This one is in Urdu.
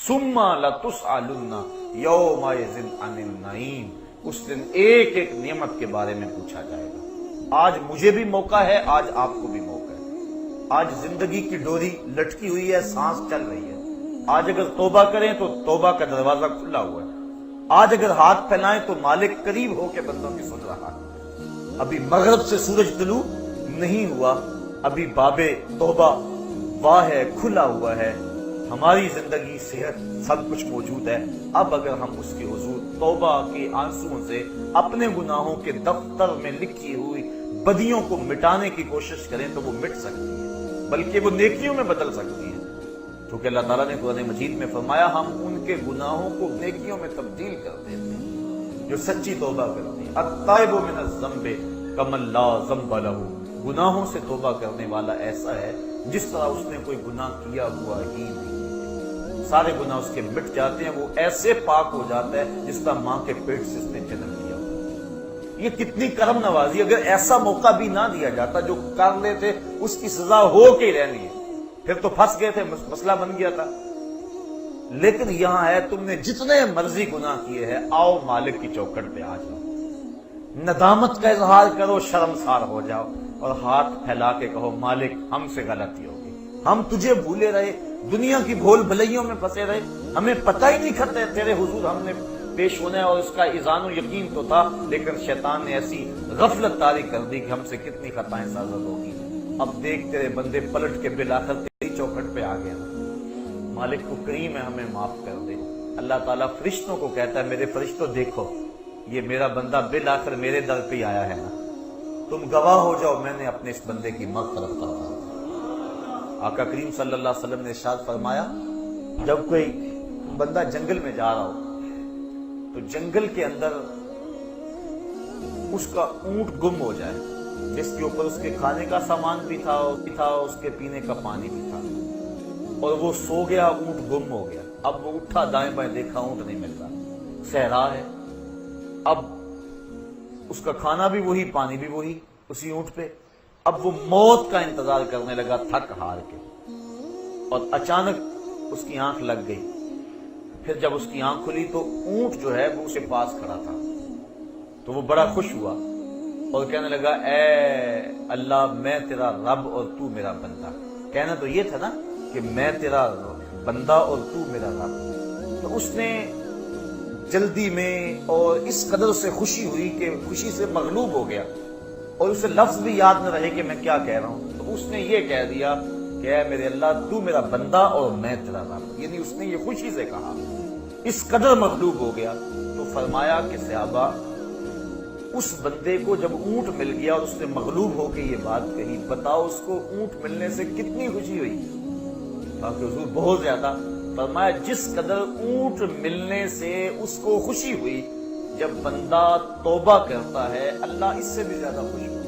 ثم لتسألن یومئذ عن النعیم، اس دن ایک ایک نعمت کے بارے میں پوچھا جائے گا۔ آج مجھے بھی موقع ہے، آج آپ کو بھی موقع ہے۔ آج زندگی کی ڈوری لٹکی ہوئی ہے، سانس چل رہی ہے۔ آج اگر توبہ کریں تو توبہ کا دروازہ کھلا ہوا ہے۔ آج اگر ہاتھ پھیلائیں تو مالک قریب ہو کے بندوں کی سن رہا ہے۔ ابھی مغرب سے سورج طلوع نہیں ہوا، ابھی باب توبہ واہ ہے، کھلا ہوا ہے۔ ہماری زندگی، صحت، سب کچھ موجود ہے۔ اب اگر ہم اس کے حضور توبہ کے آنسوؤں سے اپنے گناہوں کے دفتر میں لکھی ہوئی بدیوں کو مٹانے کی کوشش کریں تو وہ مٹ سکتی ہے، بلکہ وہ نیکیوں میں بدل سکتی ہے، کیونکہ اللہ تعالیٰ نے قرآن مجید میں فرمایا ہم ان کے گناہوں کو نیکیوں میں تبدیل کر دیتے ہیں جو سچی توبہ کرتے ہیں۔ التائب من الذنب کمن لا ذنب لہ، گناہوں سے توبہ کرنے والا ایسا ہے جس طرح اس نے کوئی گناہ کیا ہوا ہی نہیں، سارے گناہ اس کے مٹ جاتے ہیں، وہ ایسے پاک ہو جاتا ہے جس طرح ماں کے پیٹ سے اس نے جنم لیا ہو۔ یہ کتنی کرم نوازی، اگر ایسا موقع بھی نہ دیا جاتا، جو کر لیتے اس کی سزا ہو کے رہنی ہے، پھر تو پھنس گئے تھے، مسئلہ بن گیا تھا۔ لیکن یہاں ہے تم نے جتنے مرضی گناہ کیے ہیں، آؤ مالک کی چوکھٹ پہ آ جاؤ، ندامت کا اظہار کرو، شرمسار ہو جاؤ اور ہاتھ پھیلا کے کہو مالک ہم سے غلطی ہو گئی، ہم تجھے بھولے رہے، دنیا کی بھول بھلائیوں میں پھنسے رہے، ہمیں پتہ ہی نہیں کرتے تیرے حضور ہم نے پیش ہونا ہے، اور اس کا اذعان و یقین تو تھا، لیکن شیطان نے ایسی غفلت طاری کر دی کہ ہم سے کتنی خطائیں سازد ہوگی۔ اب دیکھ تیرے بندے پلٹ کے بالآخر تیری چوکھٹ پہ آ گیا، مالک کو کریم ہے ہمیں معاف کر دے۔ اللہ تعالیٰ فرشتوں کو کہتا ہے میرے فرشتوں دیکھو یہ میرا بندہ بالآخر میرے در پہ آیا ہے نا، تم گواہ ہو جاؤ میں نے اپنے اس بندے کی مغفرت فرما۔ آقا کریم صلی اللہ علیہ وسلم نے ارشاد فرمایا جب کوئی بندہ جنگل میں جا رہا ہو تو جنگل کے اندر اس کا اونٹ گم ہو جائے، جس کے اوپر اس کے کھانے کا سامان بھی تھا، اس کے پینے کا پانی بھی تھا، اور وہ سو گیا، اونٹ گم ہو گیا۔ اب وہ اٹھا دائیں بائیں دیکھا، اونٹ نہیں مل رہا، صحرا ہے۔ اب اس کا کھانا بھی وہی، پانی بھی وہی اسی اونٹ پہ۔ اب وہ موت کا انتظار کرنے لگا تھک ہار کے، اور اچانک اس کی آنکھ لگ گئی۔ پھر جب اس کی آنکھ کھلی تو اونٹ جو ہے وہ اس کے پاس کھڑا تھا، تو وہ بڑا خوش ہوا اور کہنے لگا اے اللہ میں تیرا رب اور تو میرا بندہ۔ کہنا تو یہ تھا نا کہ میں تیرا بندہ اور تو میرا رب۔ تو اس نے جلدی میں اور اس قدر سے خوشی ہوئی کہ خوشی سے مغلوب ہو گیا، اور اسے لفظ بھی یاد نہ رہے کہ میں کیا کہہ رہا ہوں، تو اس نے یہ کہہ دیا کہ اے میرے اللہ تو میرا بندہ اور میں تیرا رب، یعنی اس نے یہ خوشی سے کہا، اس قدر مغلوب ہو گیا۔ تو فرمایا کہ صحابہ اس بندے کو جب اونٹ مل گیا اور اس نے مغلوب ہو کے یہ بات کہی، بتاؤ اس کو اونٹ ملنے سے کتنی خوشی ہوئی؟ کہا کہ حضور بہت زیادہ۔ فرمایا جس قدر اونٹ ملنے سے اس کو خوشی ہوئی، جب بندہ توبہ کرتا ہے اللہ اس سے بھی زیادہ خوش ہوتا ہے۔